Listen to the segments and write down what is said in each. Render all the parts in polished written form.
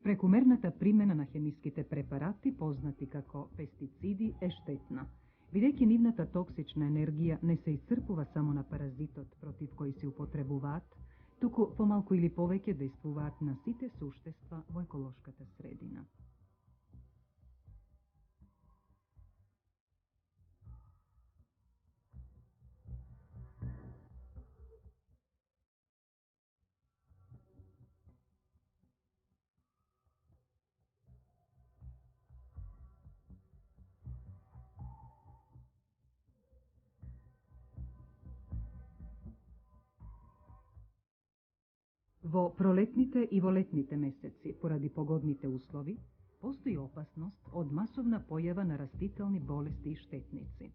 Прекумерната примена на хемиските препарати, познати како пестициди, е штетна. Бидејќи нивната токсична енергија не се исцрпува само на паразитот против кој се употребуваат, туку помалку или повеќе дејствуваат на сите суштества во еколошката средина. Во пролетните и во летните месеци, поради погодните услови, постои опасност од масовна појава на растителни болести и штетници.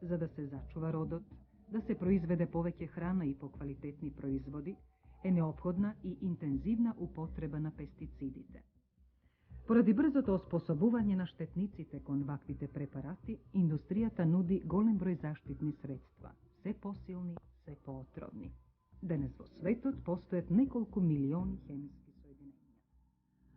За да се зачува родот, да се произведе повеќе храна и поквалитетни производи, е неопходна и интензивна употреба на пестицидите. Поради брзото оспособување на штетниците кон ваквите препарати, индустријата нуди голем број заштитни средства, се посилни, се поотровни. Денес во светот постојат неколку милиони хемиски соединенија.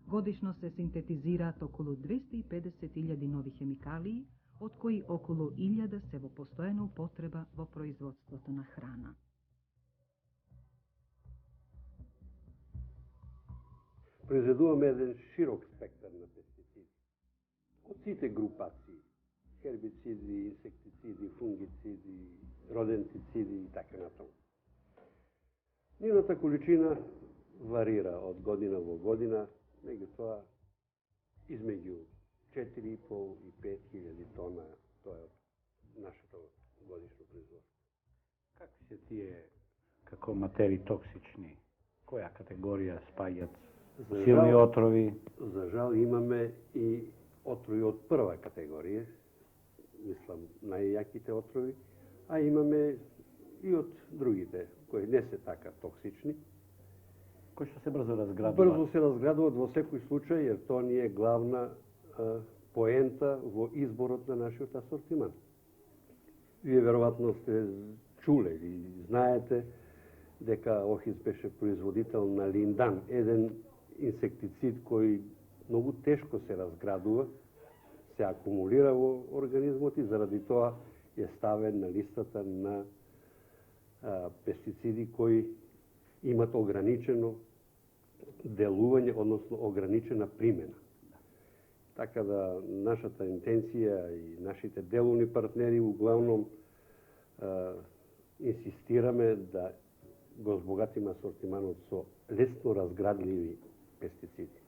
Годишно се синтетизираат околу 250.000 нови хемикалии, од кои околу 1000 се во постојана употреба во производството на храна. Произведуваме еден широк спектар на пестициди. Од сите групации, хербициди, инсектициди, фунгициди, родентициди и така натаму. Нивната количина варира од година во година, меѓутоа измеѓу 4,5 и 5.000 тона, тоа е од нашето годишно производство. Какви се тие како материи токсични? Која категорија спаѓат? Силни отрови? За жал имаме и отрови од прва категорија, мислам најјаките отрови, а имаме и од другите, кои не се така токсични. Кои што се брзо разградуваат? Брзо се разградуваат во секој случај, jer тоа ни е главна поента во изборот на нашиот асортиман. Вие веројатно сте чуле и знаете дека Охис беше производител на линдан, еден инсектицид кој многу тешко се разградува, се акумулира во организмот и заради тоа е ставен на листата на пестициди кои имат ограничено делување, односно ограничена примена. Така да нашата интенција и нашите деловни партнери углавном инсистираме да го збогатиме асортиманот со лесно разградливи пестициди.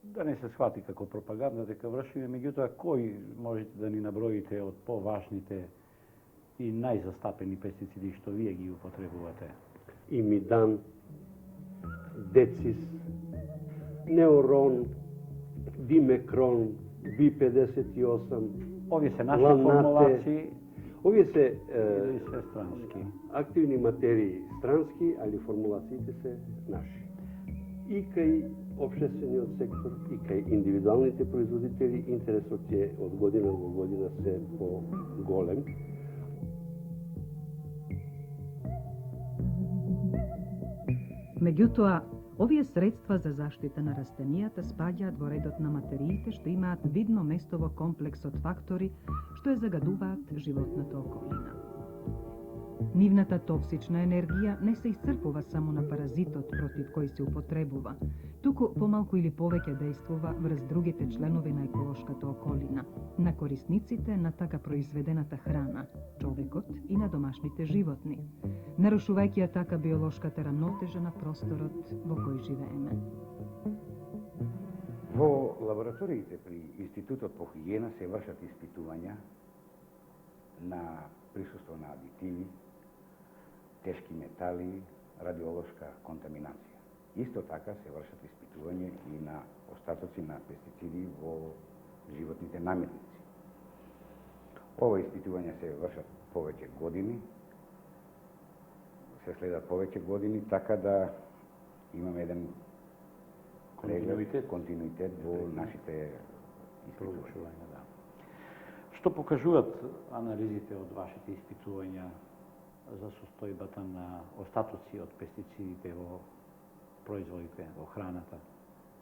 Да не се схвати како пропаганда дека вршиме, меѓутоа кои можете да ни наброите од поважните и најзастапени пестициди што вие ги употребувате? Имидан, децис, неорон, димекрон, Би-58, Овие се наши ланате. формулации Овие се или се странски? активни материи странски, али формулациите се наши. И кај општествениот сектор, и кај индивидуалните производители интересот е од година во година се по-голем. Меѓутоа, овие средства за заштита на растенијата спаѓаат во редот на материите што имаат видно место во комплексот фактори што ја загадуваат животната околина. Нивната токсична енергија не се исцрпува само на паразитот против кој се употребува, туку помалку или повеќе дејствува врз другите членови на еколошката околина, на корисниците на така произведената храна, човекот и на домашните животни, нарушувајќи ја така биолошката рамнотежа на просторот во кој живееме. Во лабораториите при Институтот по хигиена се вршат испитувања на присуство на адитиви, тешки метали, радиолошка контаминација. Исто така се вршат испитување и на остатоци на пестициди во животните наметници. Ова испитувања се вршат повеќе години, се следат повеќе години, така да имаме еден континуитет во нашите испитувања. Да. Што покажуваат анализите од вашите испитувања за состојбата на остатоци од пестицидите во производите, во храната?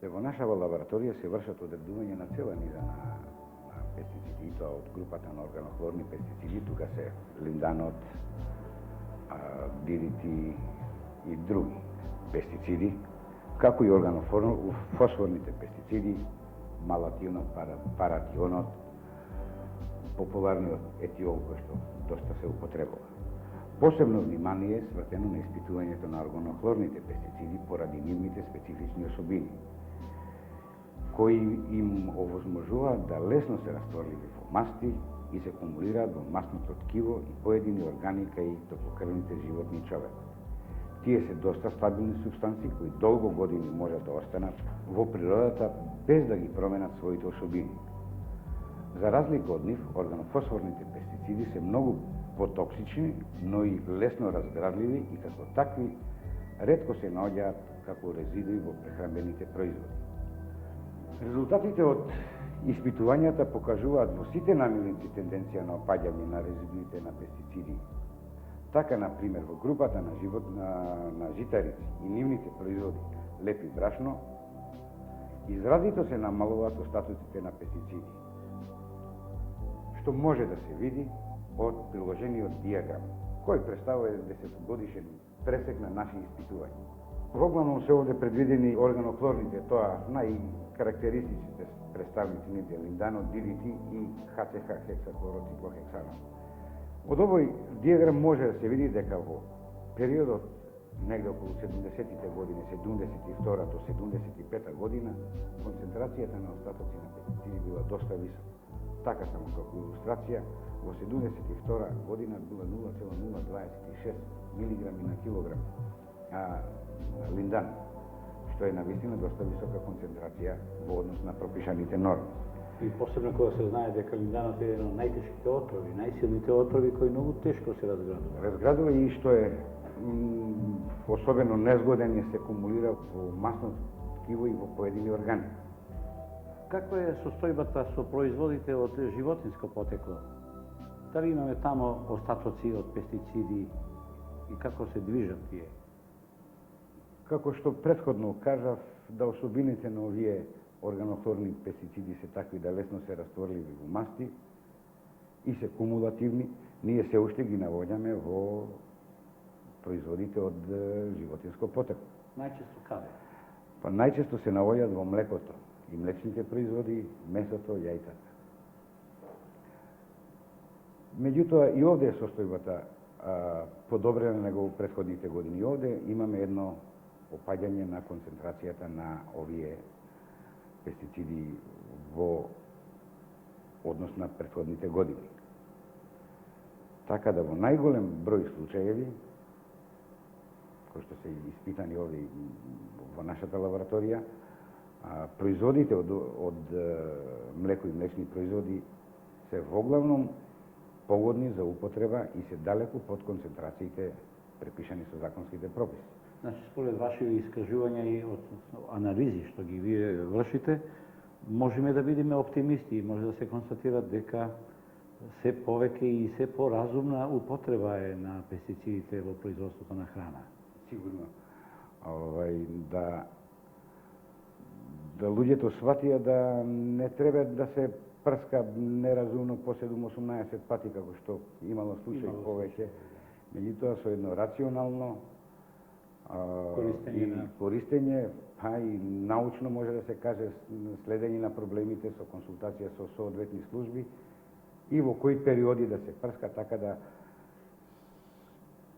Во нашава лабораторија се вршат одредување на цела низа на пестициди, и тоа од групата на органохлорни пестициди, тука се линданот, DDT и други пестициди, како и органофосфорните пестициди, малатионот, паратионот, популарниот етиол кој што доста се употребува. Посебно внимание е свртено на испитувањето на органохлорните пестициди поради нивните специфични особини, кои им овозможуваат да лесно се растворливи во масти и се кумулираат во масното ткиво и поедини органи кај топлокрвните животни и човек. Тие се доста стабилни субстанции кои долго години можат да останат во природата без да ги променат своите особини. За разлика од нив, органофосфорните пестициди се многу потоксични, но и лесно разградливи и како такви ретко се наоѓаат како резидуи во прехранбените производи. Резултатите од испитувањата покажуваат во сите намирници тенденција на опаѓање на резидуите на пестициди. Така, например, во групата на житарици и нивните производи леп и брашно, изразито се намалуваат остатоците на пестициди, што може да се види од приложениот диаграм, кој представува 10-годишен пресек на наши испитувања. Воглавном се овде предвидени органохлорните, тоа најкарактеристичните представници нивните линданот, DDT и HCH, хексаклороциклохексанол. Од овој диаграм може да се види дека во периодот негде околу 70-тите години, 72 до 75 година, концентрацијата на остатоци на пестициди била доста висока. Така само како илустрација, во 72 година била 0,026 милиграми на килограм линдан, што е навистина доста висока концентрација во однос на пропишаните норми. И посебно кога се знае дека линданот е еден од најтешките отрови, најсилните отрови кои многу тешко се разградува. Разградува и што е особено незгоден е се кумулира во масното ткиво и во поедини органи. Каква е состојбата со производите од животинско потекло? Дали имаме тамо остатоци од пестициди и како се движат тие? Како што претходно кажав, да особините на овие органохлорни пестициди се такви да лесно се растворливи во масти и се кумулативни, ние се уште ги навоѓаме во производите од животинско потекло. Најчесто каде? Па најчесто се навоѓаат во млекото и млечните производи, месото, јајцата. Меѓутоа и овде е состојбата подобрена него во претходните години. И овде имаме едно опаѓање на концентрацијата на овие пестициди во однос на претходните години. Така да во најголем број случаеви, кои што се испитани овде во нашата лабораторија, производите од млеко и млечни производи се воглавном погодни за употреба и се далеку под концентрациите препишани со законските прописи. Значи, според ваши искажувања и анализи што ги вие вршите, можеме да бидеме оптимисти и може да се констатира дека се повеќе и се поразумна употреба е на пестицидите во производството на храна. Сигурно. Да луѓето сватија да не треба да се прска неразумно по 7-18 пати, како што имало случај повеќе. Меѓутоа, со едно рационално користење, па и научно може да се каже следење на проблемите со консултација со соодветни служби и во кои периоди да се прска, така да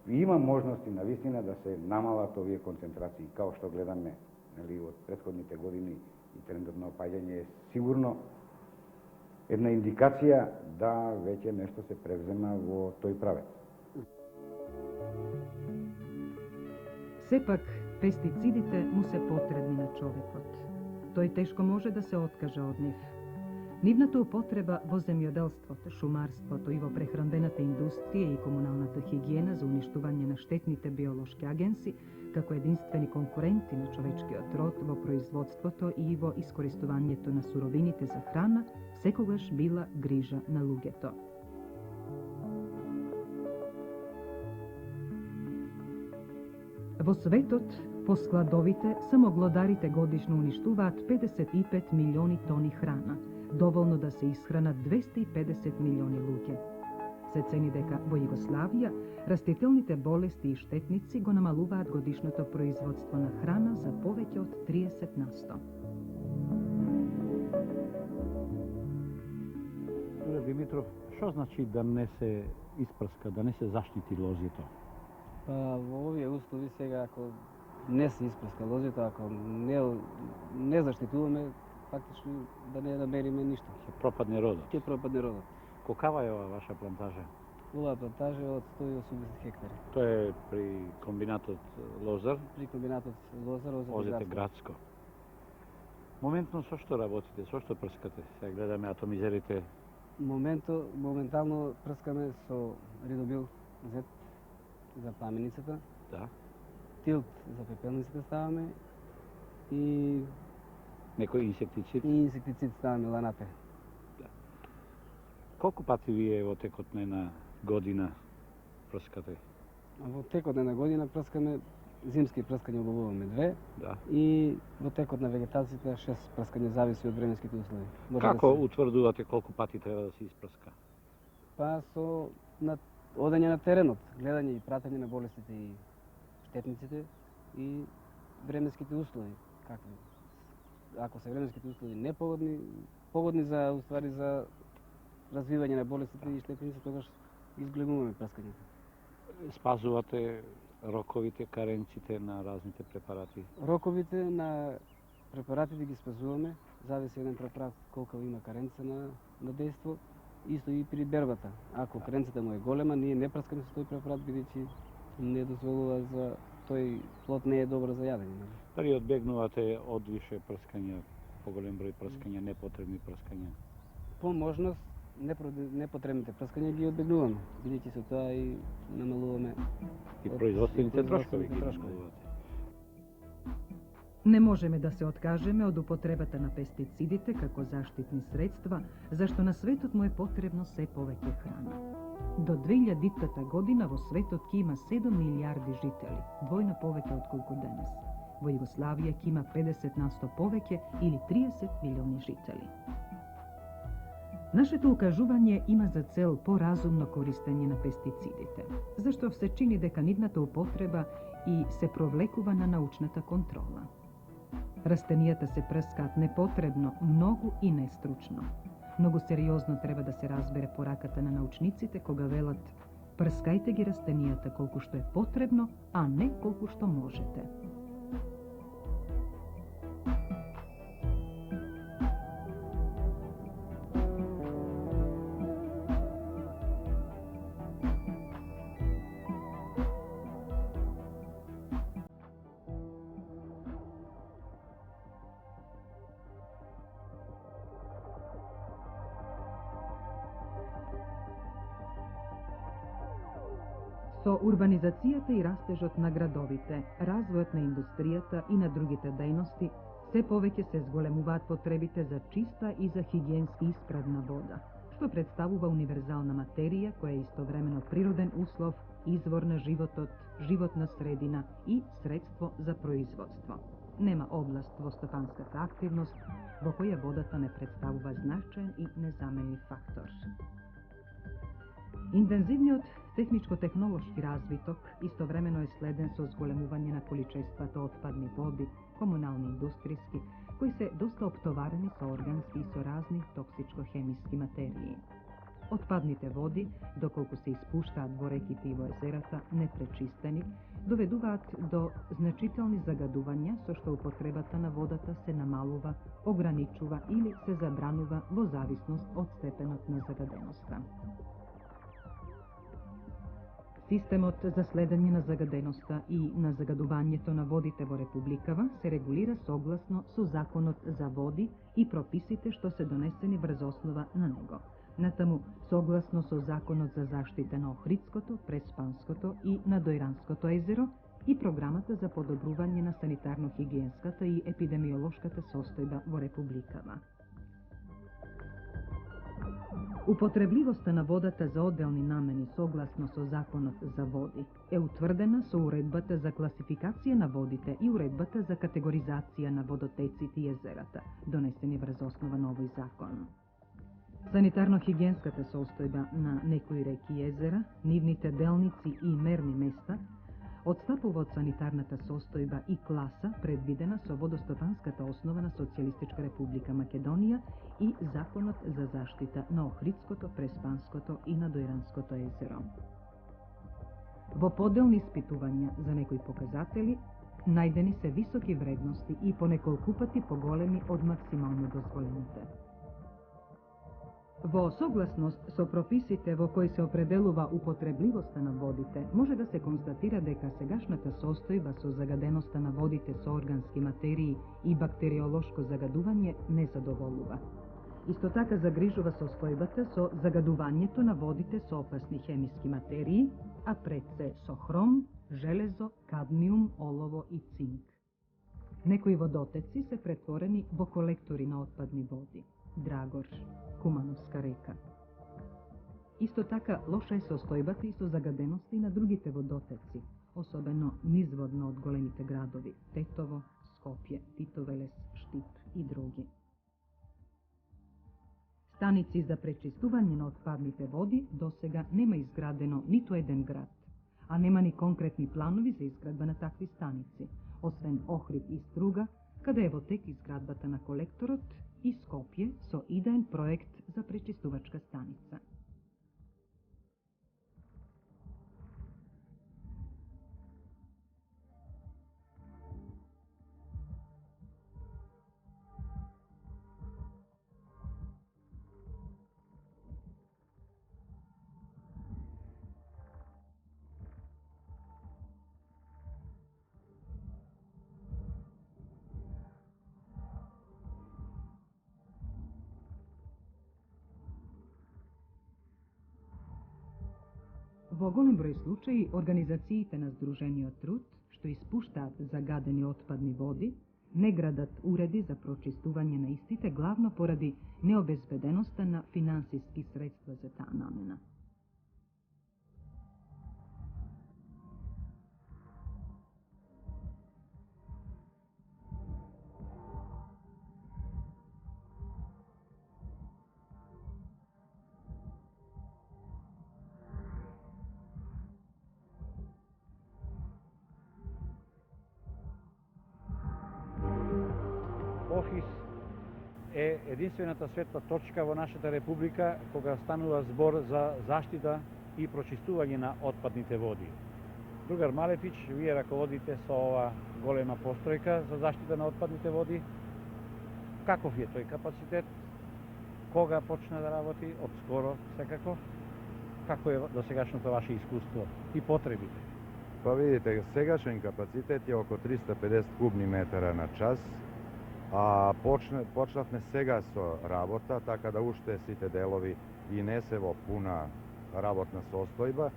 има можности навистина да се намалат овие концентрации, као што гледаме од претходните години и трендот на опаѓање е сигурно една индикација да веќе нешто се превзема во тој правец. Сепак, пестицидите му се потребни на човекот. Тој тешко може да се откаже од нив. Нивната употреба во земјоделството, шумарството и во прехранбената индустрија и комуналната хигиена за уништување на штетните биолошки агенси, како единствени конкуренти на човечкиот род во производството и во искористувањето на суровините за храна, секогаш била грижа на луѓето. Во светот По складовите, само глодарите годишно уништуваат 55 милиони тони храна, доволно да се исхранат 250 милиони луѓе. Се цени дека во Југославија растителните болести и штетници го намалуваат годишното производство на храна за повеќе од 30%. Димитров, што значи да не се испрска, да не се заштити лозето? Па во овие услови сега, ако не се испрска лозето, ако не заштитуваме, фактично да не намериме ништо. Ќе пропадне родот. Ќе пропадне родот. Колкава е ова ваша плантажа? Оваа плантажа е од 180 хектари. Тоа е при комбинатот Лозар, При комбинатот Лозар, возите градско. Моментно со што работите, со што прскате? Сега гледаме атомизерите. Моментално прскаме со Редобил Z за пламеницата, Да. Тилт за пепелниците ставаме и Некој инсектицид. инсектицид ставаме ланате. Колку пати вие во текот на една година прскате? Во текот на една година прскаме, зимски прскања обавуваме 2 Да. и во текот на вегетацијата 6 прскања, зависи од временските услови. Може Како да се... утврдувате колку пати треба да се испрска? Па со одење на теренот, гледање и пратење на болестите и штетниците и временските услови. Какви? Ако се временските услови погодни за уствари за развивање на болестите и штетниците, тогаш изгледуваме прскањето. Спазувате роковите, каренците на разните препарати? Роковите на препаратите ги спазуваме, зависи еден препарат колку има каренца на дејство, исто и при бербата. Ако каренцата му е голема, ние не прскаме со тој препарат, бидејќи не дозволува за тој плод не е добро за јадење. Дали одбегнувате одвише прскања, поголем број прскања, непотребни прскања? По можност непотребните прскања ги одбегнуваме, бидејќи со тоа и намалуваме И производствените трошкови производствените ги трошкови. намалувате. Не можеме да се откажеме од употребата на пестицидите како заштитни средства, зашто на светот му е потребно се повеќе храна. До 2000 година во светот ќе има 7 милиарди жители, двојно повеќе од колку денес. Во Југославија ќе има 50% повеќе или 30 милиони жители. Нашето укажување има за цел поразумно користење на пестицидите, зашто се чини дека нивната употреба и се провлекува на научната контрола. Растенијата се прскаат непотребно, многу и нестручно. Многу сериозно треба да се разбере пораката на научниците кога велат: прскајте ги растенијата колку што е потребно, а не колку што можете. Со урбанизацијата и растежот на градовите, развојот на индустријата и на другите дејности, се повеќе се зголемуваат потребите за чиста и за хигиенски исправна вода, што представува универзална материја која е истовремено природен услов, извор на животот, животна средина и средство за производство. Нема област во стопанската активност во која водата не представува значаен и незаменлив фактор. Интензивниот техничко-технолошки развиток истовремено е следен со зголемување на количествата отпадни води, комунални индустријски, кои се доста оптоварени со органски и со разни токсичко-хемиски материи. Отпадните води, доколку се испуштаат во реките и во езерата непречистени, доведуваат до значителни загадувања со што употребата на водата се намалува, ограничува или се забранува во зависност од степенот на загаденоста. Системот за следење на загаденоста и на загадувањето на водите во Републикава се регулира согласно со Законот за води и прописите што се донесени врз основа на него. Натаму, согласно со Законот за заштита на Охридското, Преспанското и Надојранското езеро и програмата за подобрување на санитарно-хигиенската и епидемиолошката состојба во Републикава. Употребливоста на водата за одделни намени согласно со Законот за води е утврдена со Уредбата за класификација на водите и Уредбата за категоризација на водотеците и езерата, донесени врз основа на овој закон. Санитарно-хигиенската состојба на некои реки и езера, нивните делници и мерни места отстапува од санитарната состојба и класа предвидена со водостопанската основа на Социјалистичка република Македонија и Законот за заштита на Охридското, Преспанското и Надоиранското езеро. Во поделни испитувања за некои показатели најдени се високи вредности и по неколку пати поголеми од максимално дозволените. Во согласност со прописите во кои се определува употребливоста на водите, може да се констатира дека сегашната состојба со загаденоста на водите со органски материи и бактериолошко загадување не задоволува. Исто така загрижува состојбата со загадувањето на водите со опасни хемиски материи, а пред се со хром, железо, кадмиум, олово и цинк. Некои водотеци се претворени во колектори на отпадни води. Драгор, Кумановска река. Исто така лоша е состојбата и со загадености на другите водотеци, особено низводно од големите градови Тетово, Скопје, Титовелес, Штип и други. Станици за пречистување на отпадните води досега нема изградено ниту еден град, а нема ни конкретни планови за изградба на такви станици, освен Охрид и Струга, каде е во тек изградбата на колекторот, и Скопје со идеен проект за пречистувачка станица. Во голем број случаи, организациите на Сдружениот труд, што испуштаат загадени отпадни води, не градат уреди за прочистување на истите, главно поради необезбеденоста на финансиски средства за таа намена. Охрид е единствената светла точка во нашата република кога станува збор за заштита и прочистување на отпадните води. Другар Малефич, вие раководите со ова голема постројка за заштита на отпадните води. Каков е тој капацитет? Кога почна да работи? Отскоро, секако. Како е досегашното ваше искуство и потребите? Па видите, сегашен капацитет е око 350 кубни метара на час, а почнавме сега со работа, така да уште сите делови и не се во пуна работна состојба.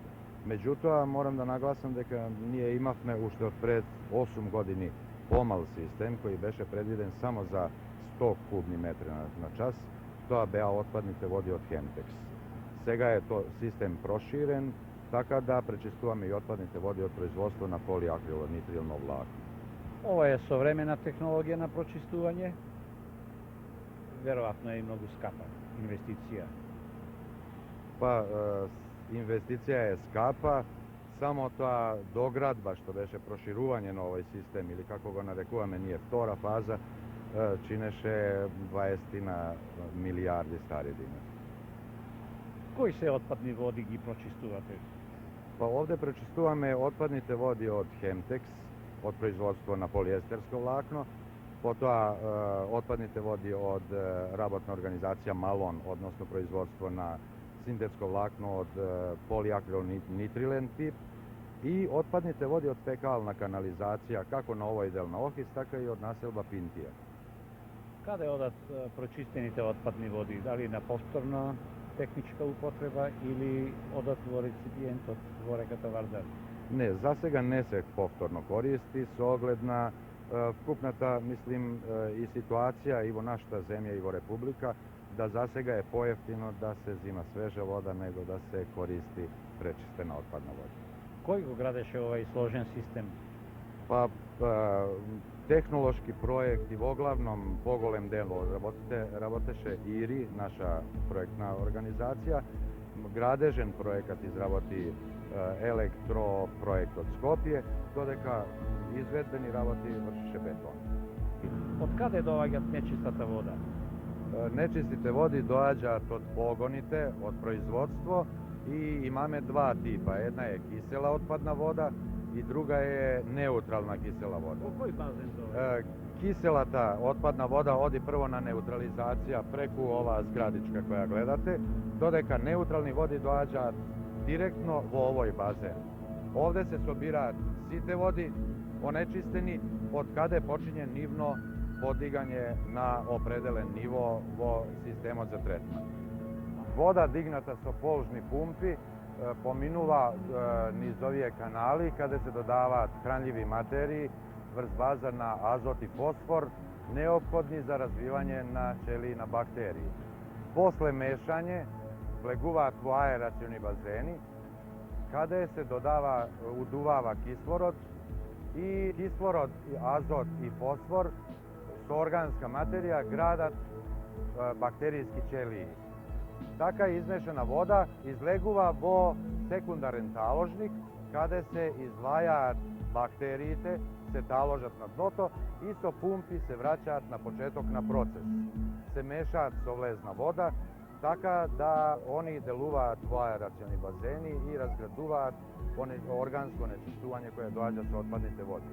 Меѓутоа, морам да нагласам дека ние имавме уште од пред 8 години помал систем, кој беше предвиден само за 100 кубни метри на час. Тоа беа отпадните води од Хемтекс. Сега е тој систем проширен, така да пречистуваме и отпадните води од производство на полиакрилонитрилно влакно. Ова е современа технологија на прочистување. Веројатно е и многу скапа инвестиција. Па, инвестиција е скапа, само тоа доградба што беше проширување на овој систем, или како го нарекуваме ние втора фаза, чинеше 20 милијарди стари динари. Кои се отпадни води ги прочистувате? Па овде пречистуваме отпадните води од Хемтекс, од производство на полиестерско влакно, потоа отпадните води од работна организација Малон, односно производство на синтетско влакно од полиакрилонитрилен тип, и отпадните води од фекална канализација, како на овој дел на Охрид, така и од населба Пинтија. Каде одат прочистените отпадни води? Дали на повторна техничка употреба или одат во реципиентот во реката Вардар? Не, за сега не се повторно користи, со оглед на вкупната, мислим, и ситуација и во нашата земја и во Република, da za svega je pojeftino da se zima sveža voda nego da se koristi prečistena otpadna voda. Кој го градеше овај сложен систем? Pa tehnološki projekt i v oglavnom pogolem delu работеше IRI, naša projektna organizacija. Gradežen projekat izravoti elektroprojekt od Skopje, dodeka izvedbeni работи vršiše beton. Од каде доаѓат нечистата вода? Nečistite vodi dođat od pogonite, od proizvodstvo i imame dva tipa. Jedna je kisela otpadna voda i druga je neutralna kisela voda. По кој базен доаѓа? Kiselata otpadna voda odi prvo na neutralizacija preku ova zgradička koja gledate, dodeka neutralni vodi dođa direktno u ovoj bazen. Ovde se sobira site vodi, onečisteni, od kade počinje nivno podiganje na opredelen nivo vo sistemu za tretman. Voda dignata so polžni pumpi pominula niz ovije kanali kada se dodava hranljivi materiji, vrst baza na azot i fosfor, neophodni za razvivanje na ćeliji na bakteriji. Posle mešanje vleguvat u aeracioni bazeni, kada se uduvava kislorod i kislorod, azot i fosfor su organska materija gradat bakterijski ćeliji. Taka izmešana voda izleguva vo sekundaren taložnik kada se izvaja bakterijite, se taložat na dnoto, isto pumpi se vraćat na početok na proces. Se mešat sovlezna voda, taka da oni deluvat u aeracioni bazeni i razgraduvat organsko nečistovanje koje dođa sa otpadnite vodi.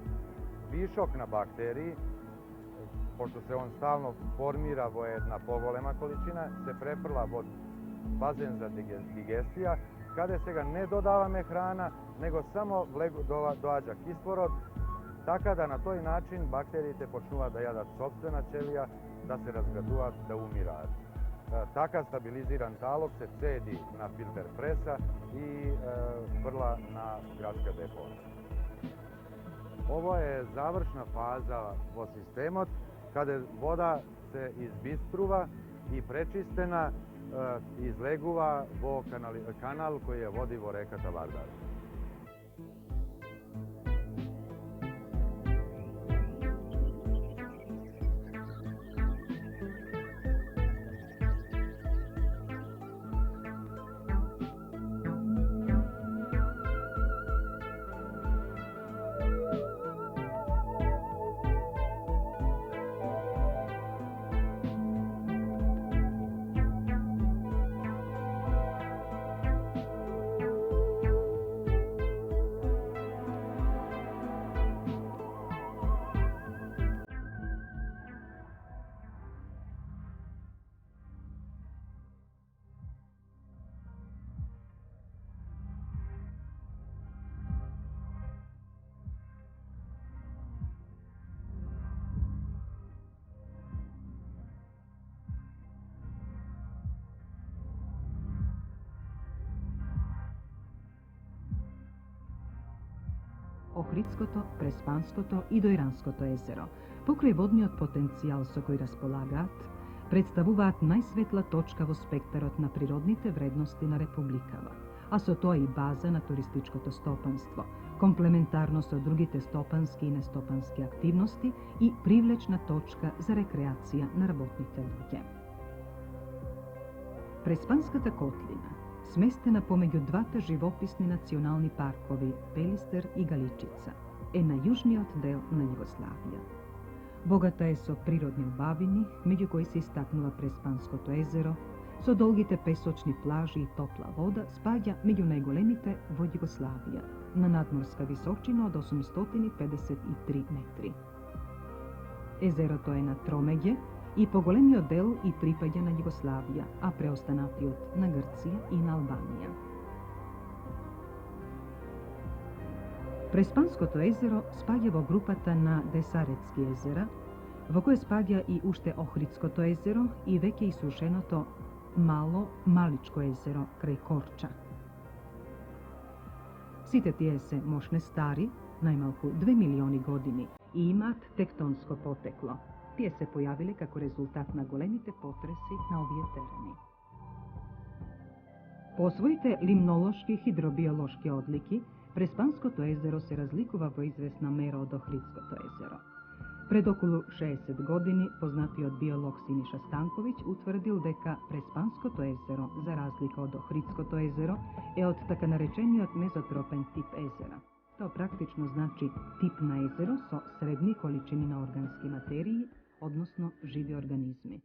Višok na bakteriji, pošto se on stalno formira vo jedna pogolema količina, se preprla vod bazen za digestija, kada se ga ne dodavame hrana, nego samo dođa kislorod, taka da na toj način bakterijite počnuva da jadat sopstvena ćelija, da se razgraduvat, da umirat. Taka stabiliziran talog se cedi na filter presa i vrla na gradska deponija. Ovo je završna faza vo sistemot, kada voda se izbistruva i prečistena izleguva vo kanal koji je vodi vo reka Vardar. Ohridskoto, Prespanskoto i Dojranskoto езеро, покрај водниот потенцијал со кој располагаат, представуваат најсветла точка во спектарот на природните вредности на Републикава, а со тоа и база на туристичкото стопанство, комплементарно со другите стопански и нестопански активности и привлечна точка за рекреација на работните луѓе. Преспанската котлина, сместена помеѓу двата живописни национални паркови Пелистер и Галичица, е на јужниот дел на Југославија. Богата е со природни убавини, меѓу кои се истакнува Преспанското езеро, со долгите песочни плажи и топла вода, спаѓа меѓу најголемите во Југославија, на надморска височина од 853 метри. Езерото е на тромеѓе и поголемиот дел и припаѓа на Југославија, а преостанатиот на Грција и на Албанија. Преспанското езеро спаѓа во групата на Десаретски езера, во кој спаѓа и уште Охридското езеро и веќе исушеното Мало Маличко езеро крај Корча. Сите тие се мошне стари, најмалку 2 милиони години, и имаат тектонско потекло. Тие се појавиле како резултат на големите потреси на овие терени. По своите лимнолошки хидробиолошки одлики, Преспанското езеро се разликува во известна мера од Охридското езеро. Пред околу 60 години, познатиот биолог Синиша Станковиќ утврдил дека Преспанското езеро, за разлика од Охридското езеро, е од така наречениот мезотропен тип езера. Тоа практично значи тип на езеро со средни количини на органски материи, односно живи организми.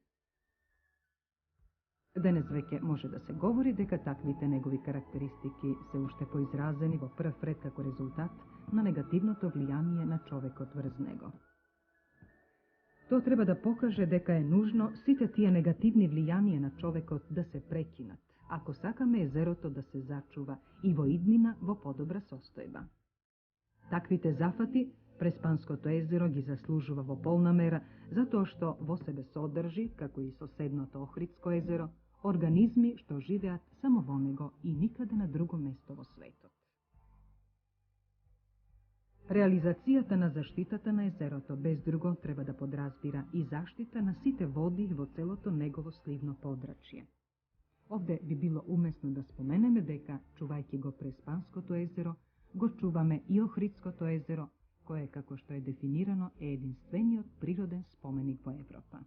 Денес веќе може да се говори дека таквите негови карактеристики се уште поизразени во прв ред како резултат на негативното влијание на човекот врз него. Тоа треба да покаже дека е нужно сите тие негативни влијанија на човекот да се прекинат, ако сакаме езерото да се зачува и во иднина во подобра состојба. Таквите зафати Преспанското езеро ги заслужува во полна мера, затоа што во себе содржи, како и соседното Охридско езеро, организми што живеат само во него и никаде на друго место во светот. Реализацијата на заштитата на езерото без друго треба да подразбира и заштита на сите води во целото негово сливно подрачје. Овде би било умесно да споменеме дека, чувајќи го Преспанското езеро, го чуваме и Охридското езеро, кое, како што е дефинирано, е единствениот природен споменик во Европа.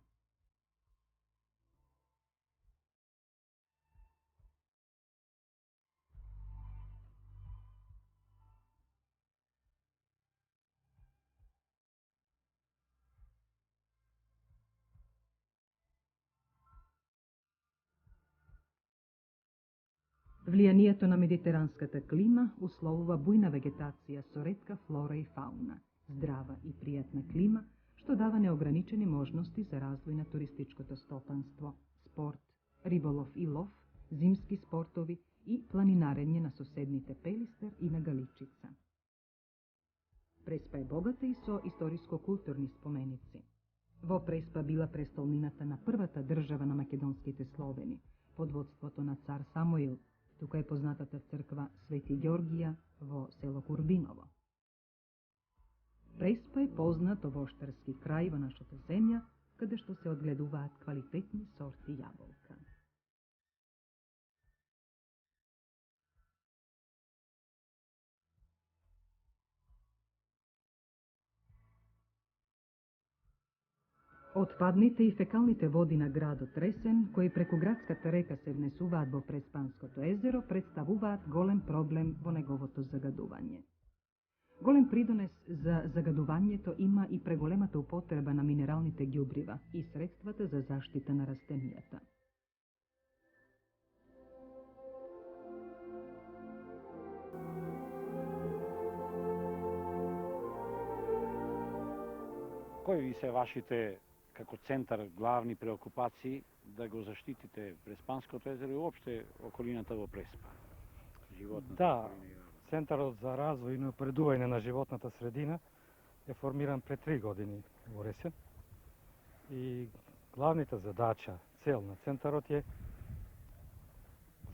Влијанието на медитеранската клима условува бујна вегетација со ретка флора и фауна, здрава и пријатна клима, што дава неограничени можности за развој на туристичкото стопанство, спорт, риболов и лов, зимски спортови и планинарење на соседните Пелистер и на Галичица. Преспа е богата и со историско-културни споменици. Во Преспа била престолнината на првата држава на македонските словени, под водството на цар Самоил. Тука е познатата црква Свети Ѓоргија во село Курбиново. Преспа е познат овоштарски крај во нашата земја, каде што се одгледуваат квалитетни сорти јаболка. Отпадните и фекалните води на градот Ресен, кои преку градската река се внесуваат во Преспанското езеро, представуваат голем проблем во неговото загадување. Голем придонес за загадувањето има и преголемата употреба на минералните ѓубрива и средствата за заштита на растенијата. Кои ви се вашите како центар главни преокупации да го заштитите Преспанското езеро и уопште околината во Преспа? Да, Центарот за развој и напредување на животната средина е формиран пред 3 години во Ресен и главната задача, цел на Центарот е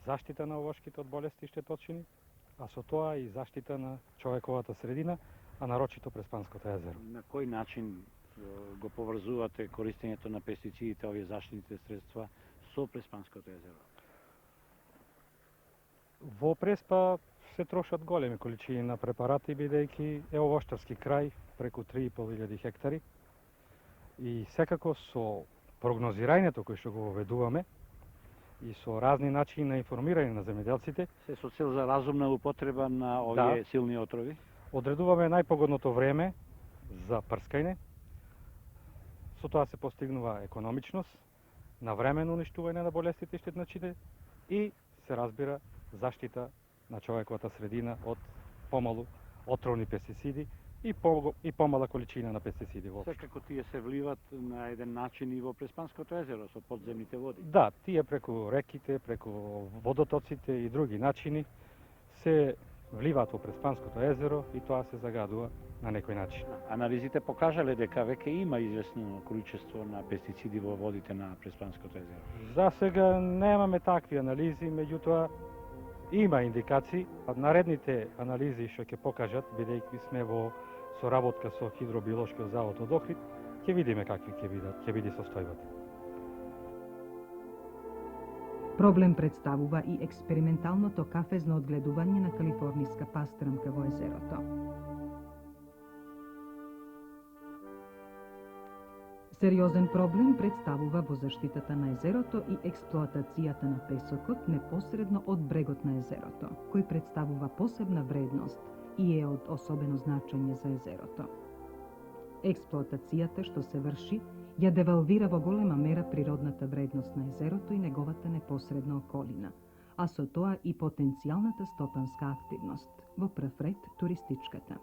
заштита на овошките од болести и штеточини, а со тоа и заштита на човековата средина, а нарочито Преспанското езеро. На кој начин го поврзувате користењето на пестицидите, овие заштитните средства со Преспанското езеро? Во Преспа се трошат големи количини на препарати, бидејќи е овоштарски крај, преку 3.500 хектари. И секако со прогнозирањето кој што го воведуваме и со разни начини на информирање на земјоделците, Се со цел за разумна употреба на овие силни отрови? одредуваме најпогодното време за прскање. Со тоа се постигнува економичност, навремено уништување на болестите и штетначите и се разбира заштита на човековата средина од помалу отровни пестициди и помала количина на пестициди воопшто. Секако тие се вливат на еден начин и во Преспанското езеро со подземните води. Да, тие преку реките, преку водотоците и други начини се вливаат во Преспанското езеро и тоа се загадува на некој начин. Анализите покажале дека веќе има известно количество на пестициди во водите на Преспанското езеро. За сега немаме такви анализи, меѓутоа има индикации. Наредните анализи што ќе покажат, бидејќи сме во соработка со Хидробиолошкиот завод од Охрид, ќе видиме какви ќе биде состојбата. Проблем представува и експерименталното кафезно одгледување на калифорниска пастрамка во езерото. Сериозен проблем представува во заштитата на езерото и експлоатацијата на песокот непосредно од брегот на езерото, кој представува посебна вредност и е од особено значење за езерото. Експлоатацијата што се врши ја девалвира во голема мера природната вредност на езерото и неговата непосредна околина, а со тоа и потенцијалната стопанска активност, во прв ред туристичката.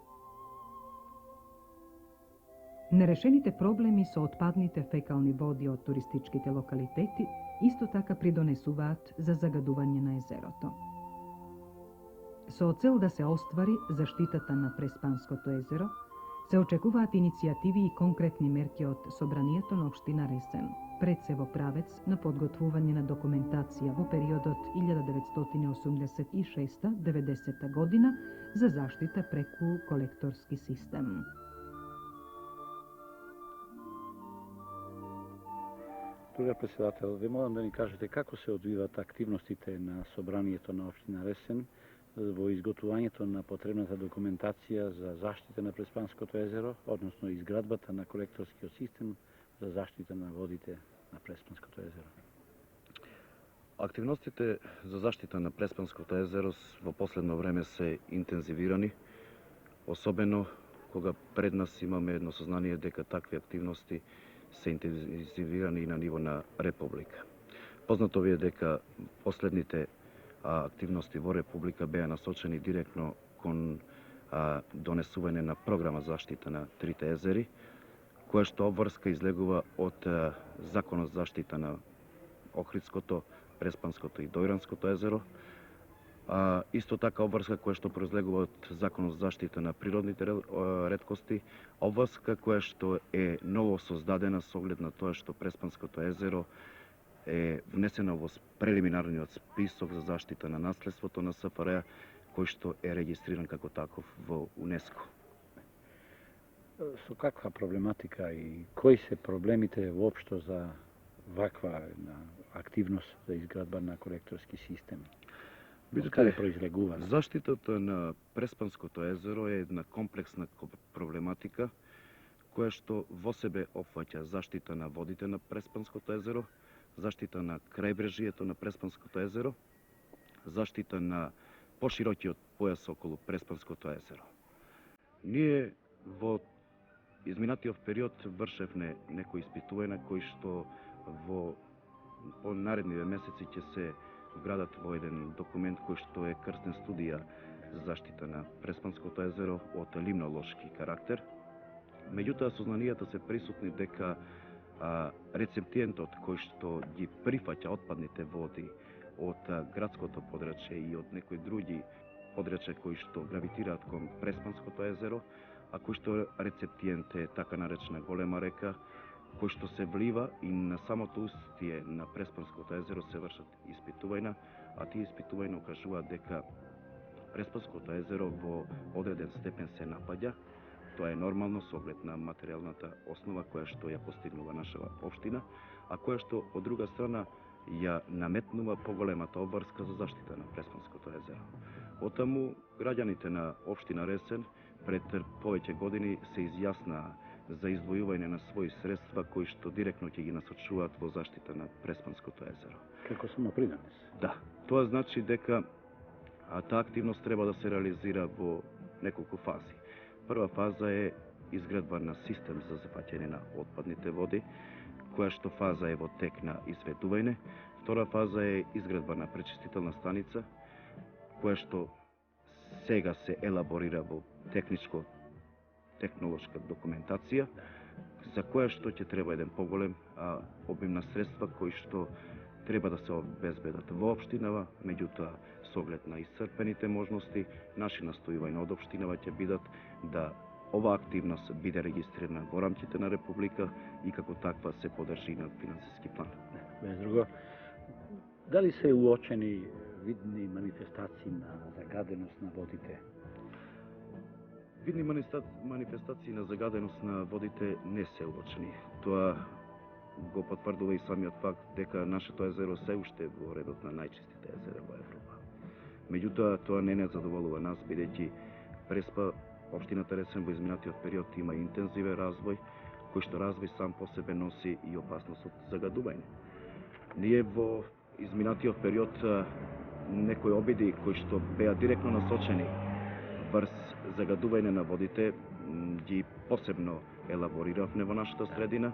Нерешените проблеми со отпадните фекални води од туристичките локалитети исто така придонесуваат за загадување на езерото. Со цел да се оствари заштитата на Преспанското езеро, се очекуваат иницијативи и конкретни мерки од Собранието на општина Ресен, пред се во правец на подготвување на документација во периодот 1986-90 година за заштита преку колекторски систем. Колега председател, ве молам да ни кажете како се одвиваат активностите на Собранието на општина Ресен во изготвувањето на потребната документација за заштита на Преспанското езеро, односно изградбата на колекторскиот систем за заштита на водите на Преспанското езеро. Активностите за заштита на Преспанското езеро во последно време се интензивирани, особено кога пред нас имаме едно сознание дека такви активности се интензивирани и на ниво на Република. Познато ви е дека последните активности во Република беа насочени директно кон донесување на програма заштита на трите езери, која што обврска излегува од Законот за заштита на Охридското, Преспанското и Дојранското езеро. Исто така обврска која што произлегува од Законот за заштита на природните реткости, обврска која што е ново создадена со оглед на тоа што Преспанското езеро е внесено во прелиминарниот список за заштита на наследството на СФР, кој што е регистриран како таков во УНЕСКО. Со каква проблематика и кои се проблемите воопшто за ваква активност за изградба на колекторски систем? Каде произлегува? Заштитата на Преспанското езеро е една комплексна проблематика која што во себе опфаќа заштита на водите на Преспанското езеро, заштита на крајбрежието на Преспанското езеро, заштита на поширокиот појас околу Преспанското езеро. Ние во изминатиот период вршевме некои испитувања кои што во наредниве месеци ќе се вградат во еден документ кој што е крстен студија за заштита на Преспанското езеро од limnološki карактер. Меѓутоа, сознанијата се присутни дека рецептиентот кој што ги прифаќа отпадните води од градското подрачје и од некои други подрачја кои што гравитираат кон Преспанското езеро, а кој што рецептиент е така наречена голема река, кој што се влива и на самото устие на Преспанското езеро се вршат испитувања, а тие испитувања укажуваат дека Преспанското езеро во одреден степен се напаѓа. Тоа е нормално со оглед на материјалната основа која што ја постигнува нашава општина, а која што од друга страна ја наметнува поголемата обврска за заштита на Преспанското езеро. Отаму граѓаните на општина Ресен пред повеќе години се изјаснаа за издвојување на своји средства кои што директно ќе ги насочуваат во заштита на Преспанското езеро. Како самопридонес? Да, тоа значи дека таа активност треба да се реализира во неколку фази. Прва фаза е изградба на систем за зафаќање на отпадните води, која што фаза е во тек на изведување. Втора фаза е изградба на пречистителна станица, која што сега се елаборира во технолошка документација, за која што ќе треба еден поголем обим на средства кои што треба да се обезбедат во општинава, меѓутоа со оглед на исцрпените можности, наши настојувања од општинава ќе бидат да ова активност биде регистрирана во рамките на Република и како таква се подржи на финансиски план. Без друго, дали се уочени видни манифестации на загаденост на водите? Видни манифестации на загаденост на водите не се уочени. Тоа го потврдува и самиот факт дека нашето езеро се уште е во редот на најчистите езера во Европа. Меѓутоа, тоа не задоволува нас, бидејќи Преспа, општината Ресен во изминатиот период има интензивен развој, кој што развој сам по себе носи и опасност од загадување. Ние во изминатиот период некои обиди кои што беа директно насочени врз загадување на водите ги посебно елаборировме во нашата средина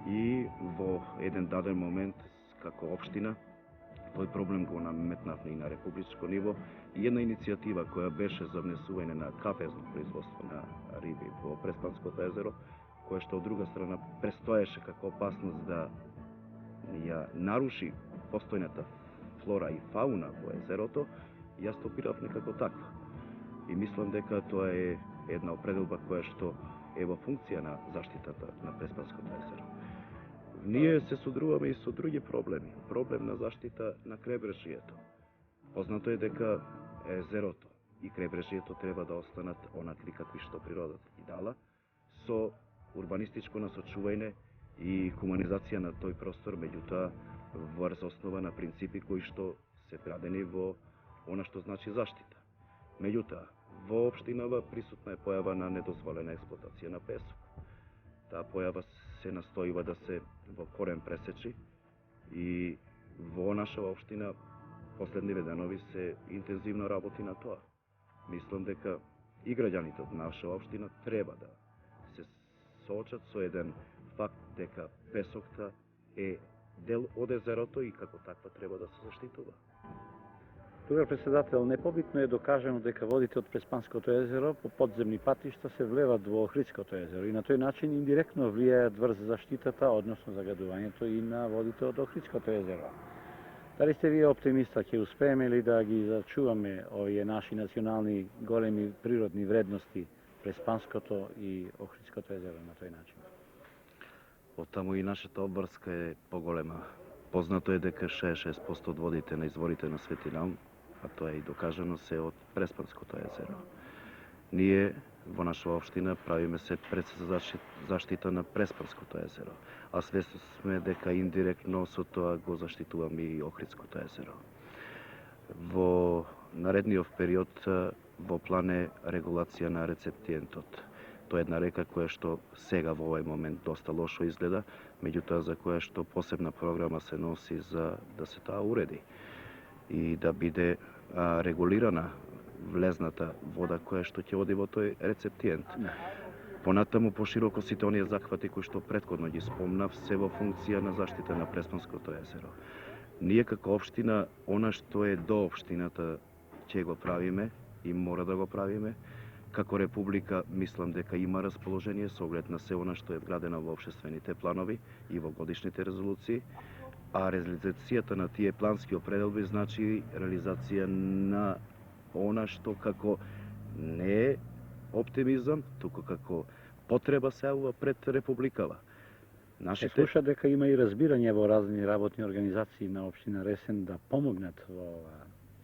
и во еден даден момент како општина тој проблем го наметнавме и на републичко ниво и една иницијатива која беше за внесување на кафезно производство на риби во Преспанското езеро, која што од друга страна престоеше како опасност да ја наруши постојната флора и фауна во езерото, ја стопиравме како таква. И мислам дека тоа е една определба која што е во функција на заштитата на Преспанското езеро. Ние се содруваме и со други проблеми. Проблем на заштита на крајбрежјето. Познато е дека езерото и крајбрежјето треба да останат онакви какви што природата ги дала, со урбанистичко насочување и хуманизација на тој простор, меѓутоа врз основа на принципи кои што се градени во она што значи заштита. Меѓутоа, во општинава присутна е појава на недозволена експлоатација на песок. Таа појава се настојува да се во корен пресечи и во наша општина последниве денови се интензивно работи на тоа. Мислам дека и граѓаните од наша општина треба да се соочат со еден факт дека песокта е дел од езерото и како таква треба да се заштитува. Тогаш, председател, непобитно е докажано дека водите од Преспанското езеро по подземни патишта се влеват во Охридското езеро и на тој начин индиректно влијаат врз заштитата, односно загадувањето и на водите од Охридското езеро. Дали сте вие оптимиста, ќе успееме ли да ги зачуваме овие наши национални големи природни вредности, Преспанското и Охридското езеро на тој начин? Оттаму и нашата обврска е поголема. Познато е дека 66% од водите на изворите на Свети Наум, а тоа е и докажано, се од Преспанското езеро. Ние во наша општина правиме се пред заштита на Преспанското езеро, а свесни сме дека индиректно со тоа го заштитуваме и Охридското езеро. Во наредниот период во план е регулација на рецептиентот. Тоа е една река која што сега во овој момент доста лошо изгледа, меѓутоа за која што посебна програма се носи за да се таа уреди и да биде регулирана влезната вода која што ќе оди во тој рецептиент. Понатаму пошироко сите оние захвати кои што претходно ги спомнав се во функција на заштита на Преспанското езеро. Ние како општина, она што е до општината ќе го правиме и мора да го правиме. Како република мислам дека има расположение со оглед на се она што е вградено во општествените планови и во годишните резолуции, а реализацијата на тие плански определби значи реализација на она што како не е оптимизам, туку како потреба се јавува пред републикава. Се слуша дека има и разбирање во разни работни организации на општина Ресен да помогнат во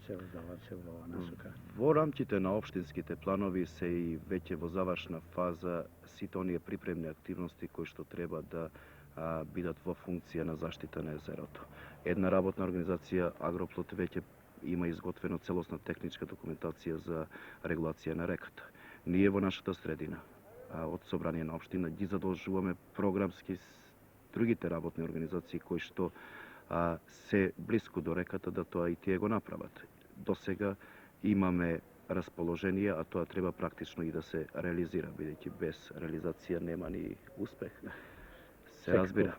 целова насока. Во рамките на општинските планови се и веќе во завршна фаза сите оние припремни активности кои што треба да бидат во функција на заштита на езерото. Една работна организација Агроплот веќе има изготвено целосна техничка документација за регулација на реката. Ние во нашата средина од собрание на општина ги задолжуваме програмски другите работни организации кои што се блиску до реката да тоа и тие го направат. До сега имаме расположение, а тоа треба практично и да се реализира, бидејќи без реализација нема ни успех. Се разбира.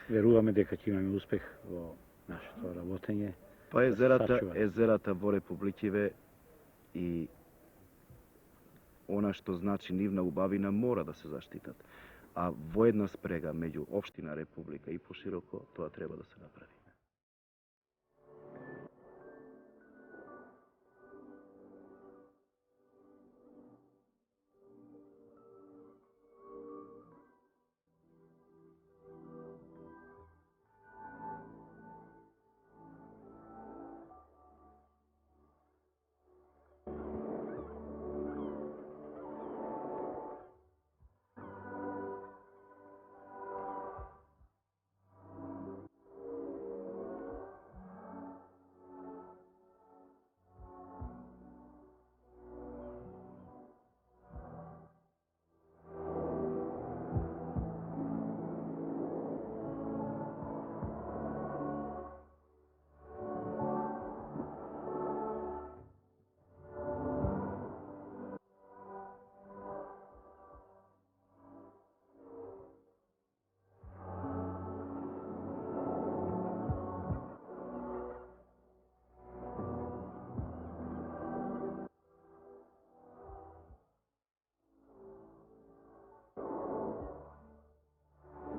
Веруваме дека ќе имаме успех во нашето работење. Па езерата во републикиве и она што значи нивна убавина мора да се заштитат. А во една спрега меѓу општина, република и пошироко тоа треба да се направи.